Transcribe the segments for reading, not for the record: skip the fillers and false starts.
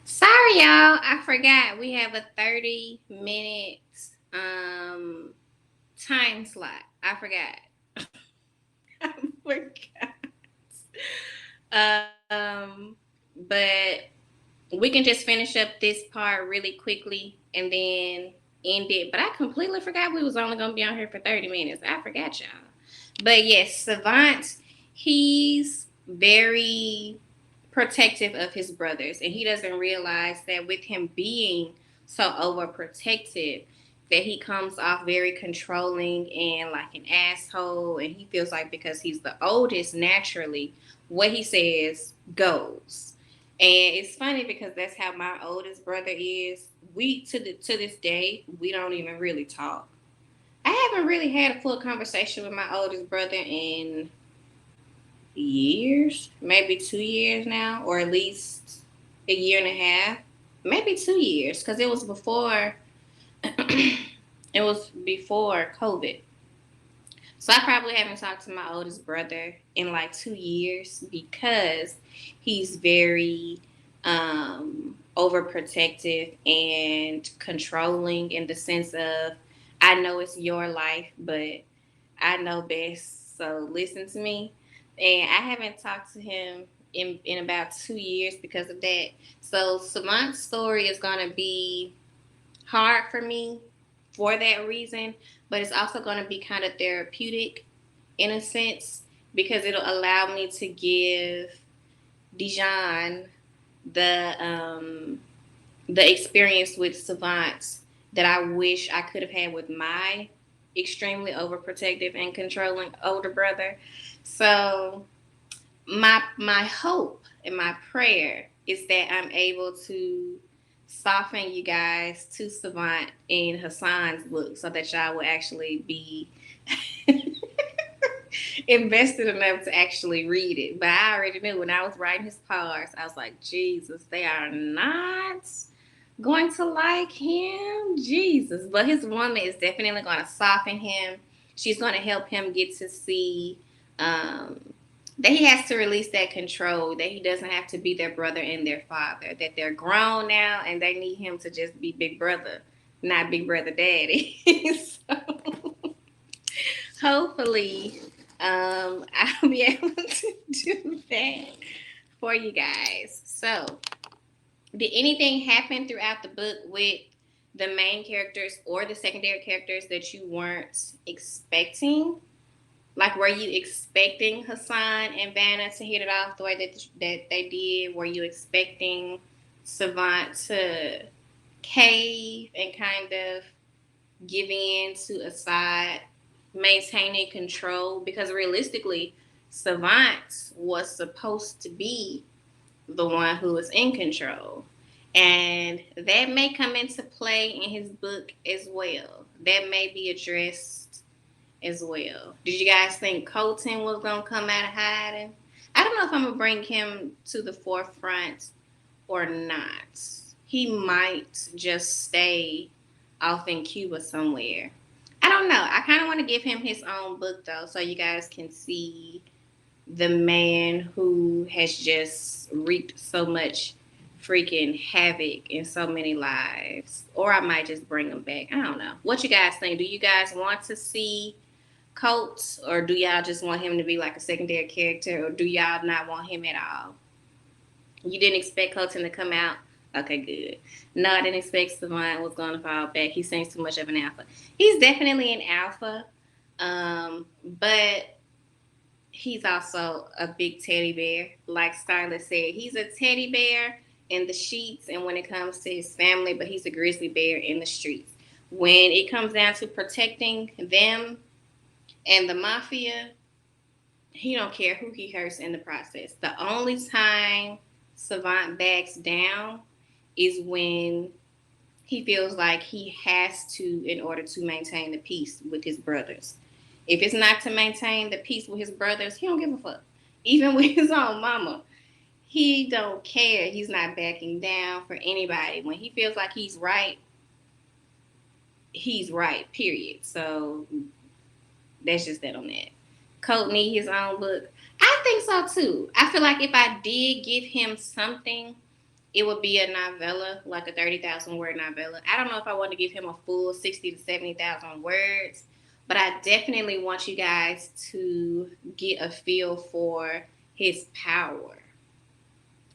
Sorry, y'all. I forgot we have a 30 minutes time slot. I forgot. I forgot. But we can just finish up this part really quickly and then end it. But I completely forgot we was only gonna be on here for 30 minutes. I forgot y'all. But yes, Savant, he's very protective of his brothers, and he doesn't realize that with him being so overprotective, that he comes off very controlling and like an asshole, and he feels like because he's the oldest, naturally, what he says goes. And it's funny because that's how my oldest brother is. We to this day we don't even really talk. I haven't really had a full conversation with my oldest brother in years, maybe 2 years now, or at least a year and a half, maybe 2 years, because it was before it was before COVID. So I probably haven't talked to my oldest brother in like 2 years because he's very overprotective and controlling in the sense of I know it's your life, but I know best, so listen to me. And I haven't talked to him in about 2 years because of that. So Savant's story is gonna be hard for me for that reason, but it's also going to be kind of therapeutic in a sense because it'll allow me to give Dijon the the experience with Savants that I wish I could have had with my extremely overprotective and controlling older brother. So my hope and my prayer is that I'm able to soften you guys to Savant in Hassan's book so that y'all will actually be invested enough to actually read it. But I already knew when I was writing his parts, I was like, Jesus, they are not going to like him. Jesus. But his woman is definitely going to soften him. She's going to help him get to see that he has to release that control, that he doesn't have to be their brother and their father, that they're grown now and they need him to just be big brother, not big brother daddy. So hopefully, I'll be able to do that for you guys. So, did anything happen throughout the book with the main characters or the secondary characters that you weren't expecting? Like, were you expecting Hassan and Vanna to hit it off the way that they did? Were you expecting Savant to cave and kind of give in to Assad, maintaining control? Because realistically, Savant was supposed to be the one who was in control. And that may come into play in his book as well. That may be addressed as well. Did you guys think Colton was gonna come out of hiding? I don't know if I'm gonna bring him to the forefront or not. He might just stay off in Cuba somewhere. I don't know. I kind of want to give him his own book though, so you guys can see the man who has just wreaked so much freaking havoc in so many lives. Or I might just bring him back. I don't know. What you guys think? Do you guys want to see Coates, or do y'all just want him to be like a secondary character, or do y'all not want him at all? You didn't expect Colton to come out? Okay, good. No, I didn't expect Savant was going to fall back. He seems too much of an alpha. He's definitely an alpha, but he's also a big teddy bear. Like Starla said, he's a teddy bear in the sheets and when it comes to his family, but he's a grizzly bear in the streets. When it comes down to protecting them and the mafia, he don't care who he hurts in the process. The only time Savant backs down is when he feels like he has to in order to maintain the peace with his brothers. If it's not to maintain the peace with his brothers, he don't give a fuck. Even with his own mama, he don't care. He's not backing down for anybody. When he feels like he's right. Period. So that's just that on that. Colt need his own book. I think so too. I feel like if I did give him something it would be a novella, like a 30,000 word novella. I don't know if I want to give him a full 60 to 70,000 words, but I definitely want you guys to get a feel for his power.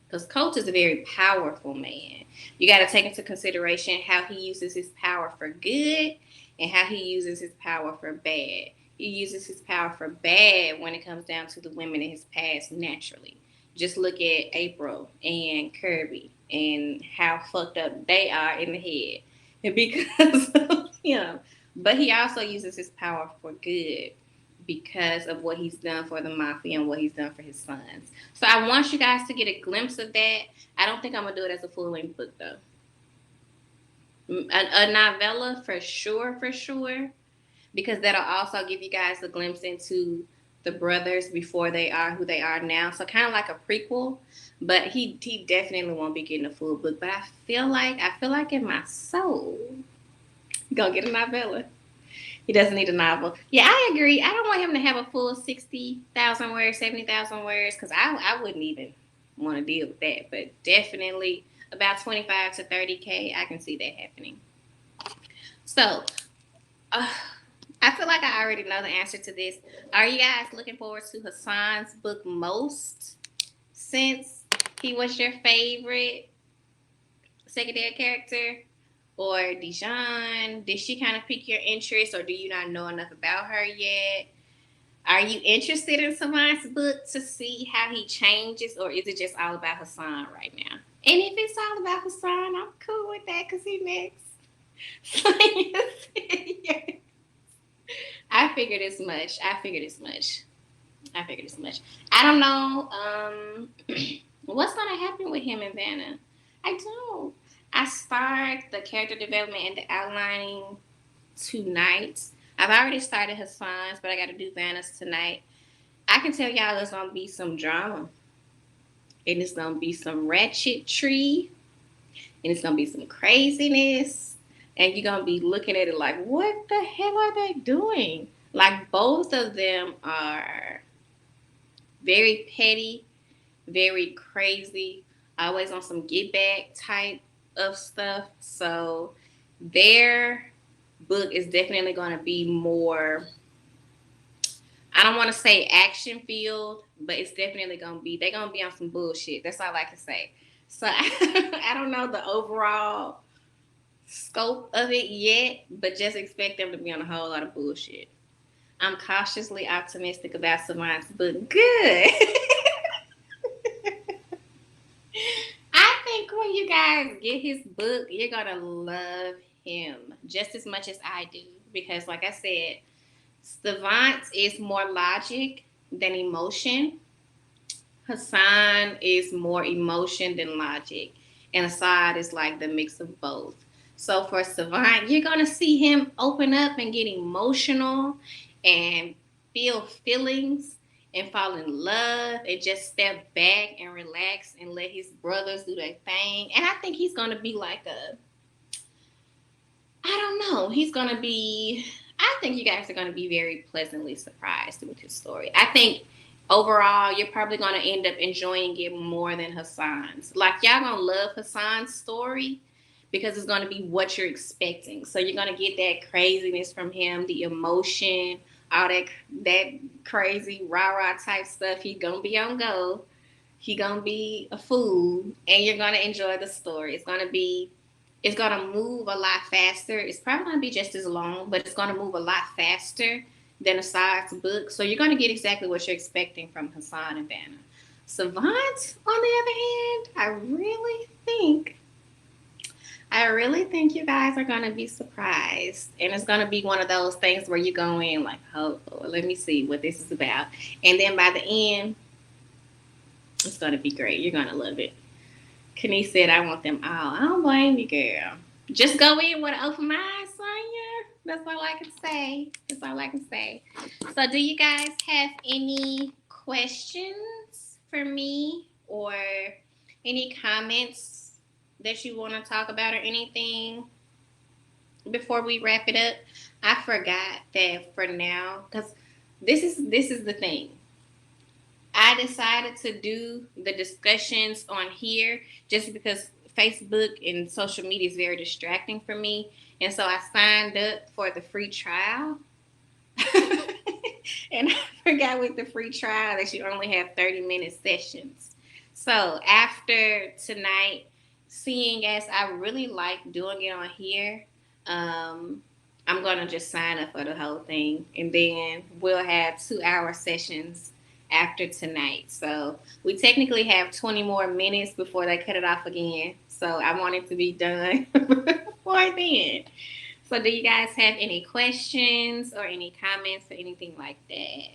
Because Coach is a very powerful man. You got to take into consideration how he uses his power for good and how he uses his power for bad. He uses his power for bad when it comes down to the women in his past naturally. Just look at April and Kirby and how fucked up they are in the head. And because of him. But he also uses his power for good because of what he's done for the mafia and what he's done for his sons. So I want you guys to get a glimpse of that. I don't think I'm gonna do it as a full length book though. A novella for sure, because that'll also give you guys a glimpse into the brothers before they are who they are now. So kind of like a prequel, but he definitely won't be getting a full book. But I feel like in my soul, he's gonna get a novella. He doesn't need a novel. Yeah, I agree. I don't want him to have a full 60,000 words, 70,000 words, because I wouldn't even want to deal with that. But definitely about 25 to 30K, I can see that happening. So, I feel like I already know the answer to this. Are you guys looking forward to Hassan's book most since he was your favorite secondary character? Or Dijon, did she kind of pique your interest, or do you not know enough about her yet? Are you interested in Savant's book to see how he changes, or is it just all about Hassan right now? And if it's all about Hassan, I'm cool with that because he next. I figured as much. I don't know what's going to happen with him and Vanna. I don't. I start the character development and the outlining tonight. I've already started Hassan's, but I got to do Vanna's tonight. I can tell y'all there's going to be some drama. And it's going to be some ratchetry. And it's going to be some craziness. And you're going to be looking at it like, what the hell are they doing? Like, both of them are very petty, very crazy, always on some get back type of stuff. So their book is definitely going to be more, I don't want to say action filled, but it's definitely going to be, they're going to be on some bullshit. That's all I can say. So I don't know the overall scope of it yet, but just expect them to be on a whole lot of bullshit. I'm cautiously optimistic about Savant's book. Good. I think when you guys get his book, you're going to love him just as much as I do. Because, like I said, Savant is more logic than emotion. Hassan is more emotion than logic. And Assad is like the mix of both. So for Savant, you're going to see him open up and get emotional and feel feelings and fall in love and just step back and relax and let his brothers do their thing. And I think he's going to be like I don't know. I think you guys are going to be very pleasantly surprised with his story. I think overall, you're probably going to end up enjoying it more than Hassan's. Like, y'all going to love Hassan's story because it's going to be what you're expecting. So you're going to get that craziness from him, the emotion, all that crazy rah-rah type stuff. He's going to be on go. He's going to be a fool. And you're going to enjoy the story. It's going to move a lot faster. It's probably going to be just as long, but it's going to move a lot faster than Assad's book. So you're going to get exactly what you're expecting from Hassan and Vanna. Savant, on the other hand, I really think you guys are going to be surprised. And it's going to be one of those things where you go in like, oh, let me see what this is about. And then by the end, it's going to be great. You're going to love it. Kenny said, I want them all. I don't blame you, girl. Just go in with an open mind, Sonya. That's all I can say. So do you guys have any questions for me or any comments that you want to talk about or anything before we wrap it up? I forgot that for now, because this is the thing. I decided to do the discussions on here just because Facebook and social media is very distracting for me. And so I signed up for the free trial. And I forgot with the free trial that you only have 30-minute sessions. So after tonight, seeing as I really like doing it on here, um, I'm going to just sign up for the whole thing. And then we'll have 2-hour sessions after tonight. So we technically have 20 more minutes before they cut it off again. So I want it to be done before then. So, do you guys have any questions or any comments or anything like that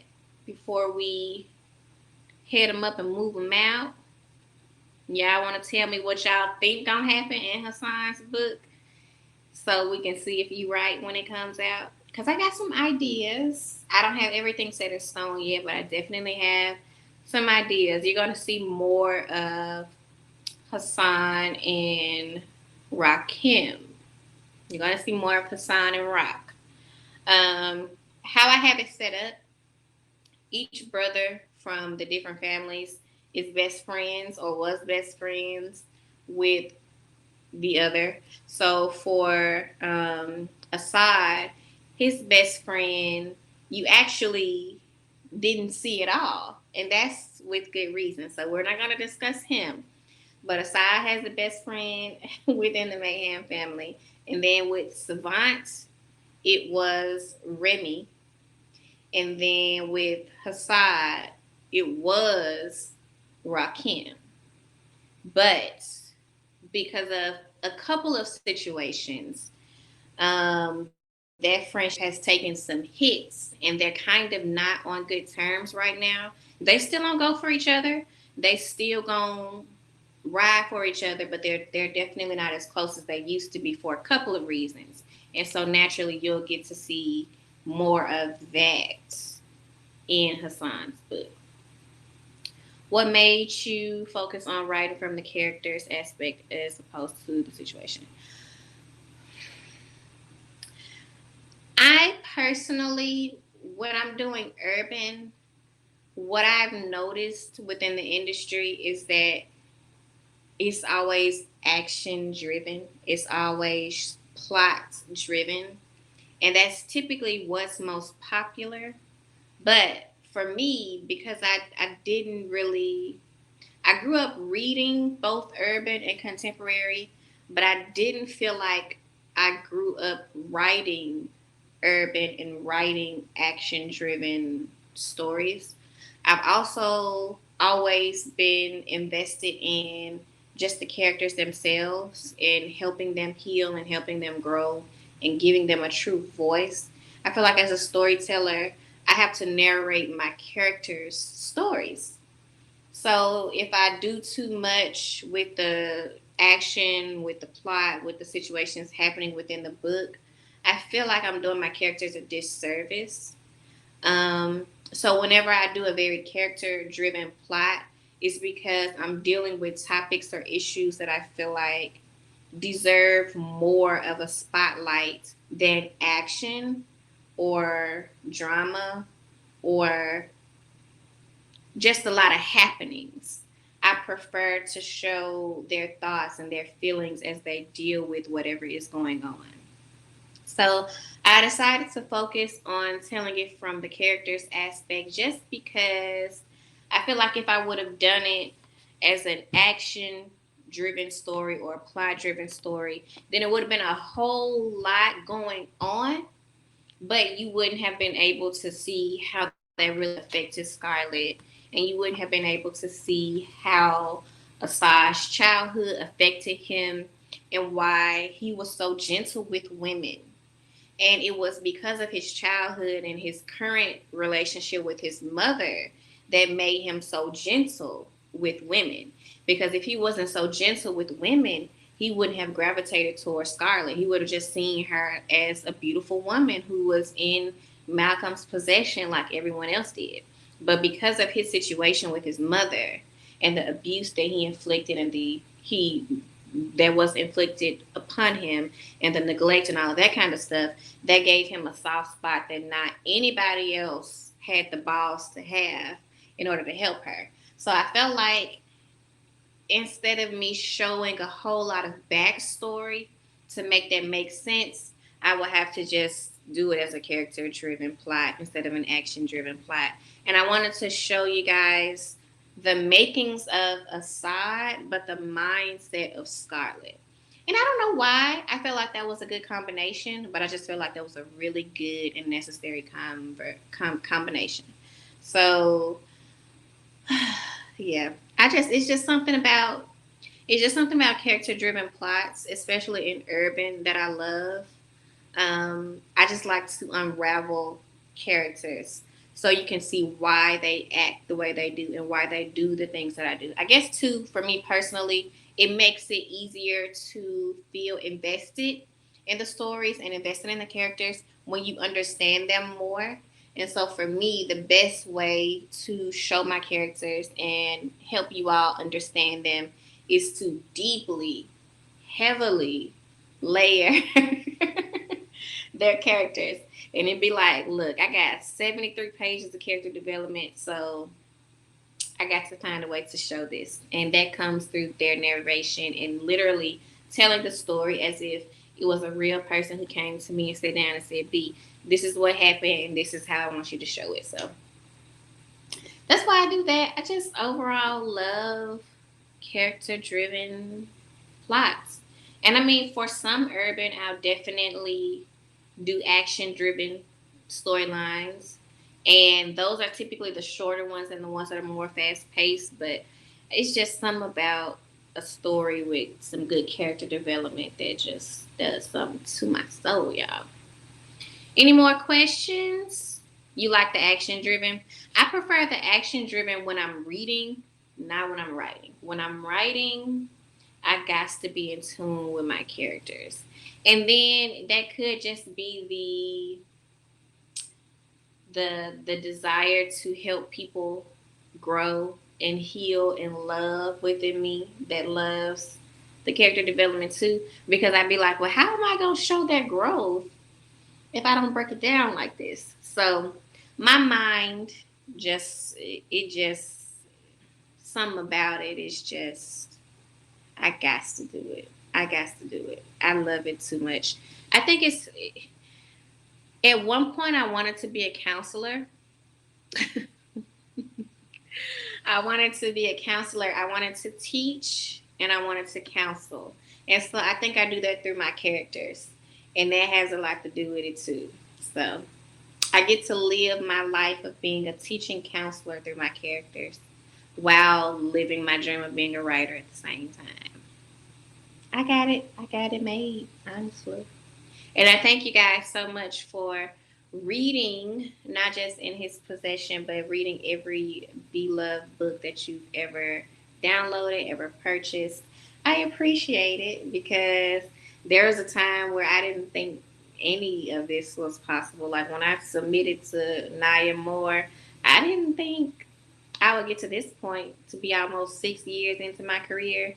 before we head them up and move them out? Y'all want to tell me what y'all think gonna happen in Hassan's book, so we can see if you right when it comes out? Cause I got some ideas. I don't have everything set in stone yet, but I definitely have some ideas. You're gonna see more of Hassan and Rakim. You're going to see more of Hassan and Rock. How I have it set up, each brother from the different families is best friends or was best friends with the other. So for Assad, his best friend, you actually didn't see at all. And that's with good reason. So we're not going to discuss him. But Assad has the best friend within the Mayhem family. And then with Savant, it was Remy. And then with Hassad, it was Rakim. But because of a couple of situations, that friendship has taken some hits and they're kind of not on good terms right now. They still don't go for each other. They still gonna ride for each other, but they're definitely not as close as they used to be for a couple of reasons. And so naturally you'll get to see more of that in Hassan's book. What made you focus on writing from the characters aspect as opposed to the situation? I personally, when I'm doing urban, what I've noticed within the industry is that it's always action driven. It's always plot driven. And that's typically what's most popular. But for me, because I didn't really, I grew up reading both urban and contemporary, but I didn't feel like I grew up writing urban and writing action driven stories. I've also always been invested in just the characters themselves and helping them heal and helping them grow and giving them a true voice. I feel like as a storyteller, I have to narrate my characters' stories. So if I do too much with the action, with the plot, with the situations happening within the book, I feel like I'm doing my characters a disservice. So whenever I do a very character driven plot, it's because I'm dealing with topics or issues that I feel like deserve more of a spotlight than action or drama or just a lot of happenings. I prefer to show their thoughts and their feelings as they deal with whatever is going on. So I decided to focus on telling it from the characters aspect just because I feel like if I would have done it as an action driven story or a plot driven story, then it would have been a whole lot going on, but you wouldn't have been able to see how that really affected Scarlett, and you wouldn't have been able to see how Asaj's childhood affected him and why he was so gentle with women. And it was because of his childhood and his current relationship with his mother that made him so gentle with women. Because if he wasn't so gentle with women, he wouldn't have gravitated towards Scarlett. He would have just seen her as a beautiful woman who was in Malcolm's possession like everyone else did. But because of his situation with his mother and the abuse that he inflicted and the he that was inflicted upon him and the neglect and all of that kind of stuff, that gave him a soft spot that not anybody else had the balls to have. in order to help her. So I felt like instead of me showing a whole lot of backstory to make that make sense, I would have to just do it as a character driven plot instead of an action driven plot. And I wanted to show you guys the makings of Assad, but the mindset of Scarlet. And I don't know why I felt like that was a good combination, but I just feel like that was a really good and necessary combination. So yeah, it's just something about character driven plots, especially in urban, that I love. I just like to unravel characters so you can see why they act the way they do and why they do the things that I do. I guess too, for me personally, it makes it easier to feel invested in the stories and invested in the characters when you understand them more. And so for me, the best way to show my characters and help you all understand them is to deeply, heavily layer their characters. And it'd be like, look, I got 73 pages of character development, so I got to find a way to show this. And that comes through their narration and literally telling the story as if it was a real person who came to me and sat down and said, B, this is what happened and this is how I want you to show it. So that's why I do that. I just overall love character driven plots. And I mean, for some urban, I'll definitely do action driven storylines. And those are typically the shorter ones and the ones that are more fast paced. But it's just something about a story with some good character development that just does something to my soul, y'all. Any more questions? You like the action driven? I prefer the action driven when I'm reading, not when I'm writing. When I'm writing, I got to be in tune with my characters. And then that could just be the desire to help people grow and heal and love within me that loves the character development too. Because I'd be like, well, how am I gonna show that growth if I don't break it down like this? So my mind just something about it is just I got to do it. I got to do it. I love it too much. I think it's at one point I wanted to be a counselor. I wanted to be a counselor. I wanted to teach and I wanted to counsel. And so I think I do that through my characters. And that has a lot to do with it too. So I get to live my life of being a teaching counselor through my characters while living my dream of being a writer at the same time. I got it. I got it made, honestly. And I thank you guys so much for reading, not just in his possession, but reading every beloved book that you've ever downloaded, ever purchased. I appreciate it because there was a time where I didn't think any of this was possible. Like when I submitted to Naya Moore, I didn't think I would get to this point to be almost 6 years into my career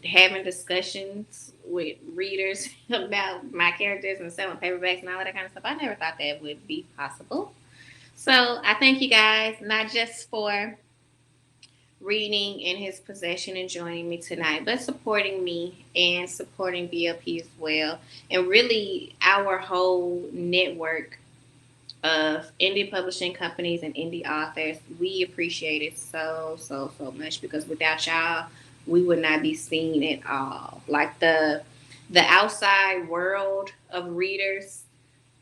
having discussions with readers about my characters and selling paperbacks and all that kind of stuff. I never thought that would be possible. So I thank you guys, not just for reading in his possession and joining me tonight, but supporting me and supporting BLP as well. And really our whole network of indie publishing companies and indie authors. We appreciate it so much because without y'all, we would not be seen at all. Like the outside world of readers,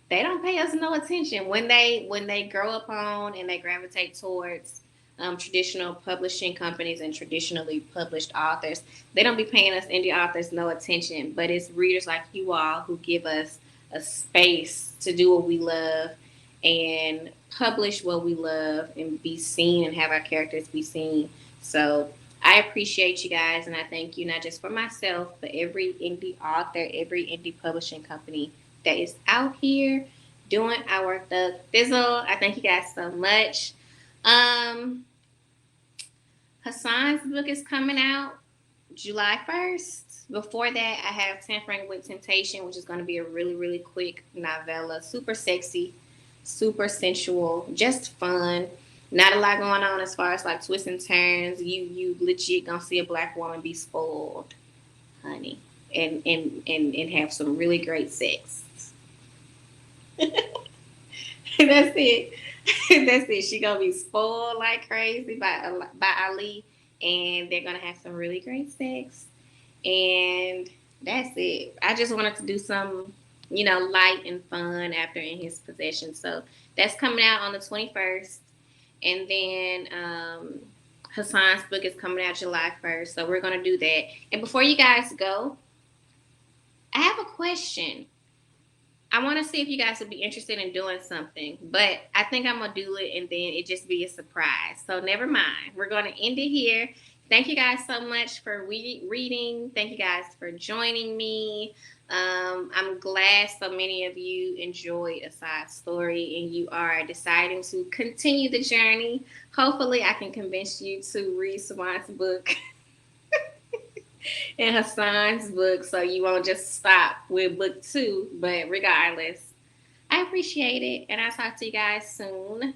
they don't pay us no attention when they grow up on and they gravitate towards traditional publishing companies and traditionally published authors. They don't be paying us indie authors no attention, but it's readers like you all who give us a space to do what we love and publish what we love and be seen and have our characters be seen. So I appreciate you guys and I thank you not just for myself, but every indie author, every indie publishing company that is out here doing our Thug Fizzle. I thank you guys so much. Hassan's book is coming out July 1st. Before that, I have Tampering with Temptation, which is going to be a really, really quick novella. Super sexy, super sensual, just fun. Not a lot going on as far as like twists and turns. You legit gonna see a black woman be spoiled, honey, and have some really great sex. That's it. That's it. She gonna be spoiled like crazy by Ali, and they're gonna have some really great sex, and that's it. I just wanted to do some, light and fun after In His Possession. So that's coming out on the 21st, and then Hassan's book is coming out July 1st. So we're gonna do that. And before you guys go, I have a question. I want to see if you guys would be interested in doing something, but I think I'm gonna do it and then it just be a surprise. So never mind. We're gonna end it here. Thank you guys so much for reading. Thank you guys for joining me. I'm glad so many of you enjoyed A Side Story and you are deciding to continue the journey. Hopefully, I can convince you to read Swan's book and Hassan's book so you won't just stop with book two. But regardless, I appreciate it, and I'll talk to you guys soon.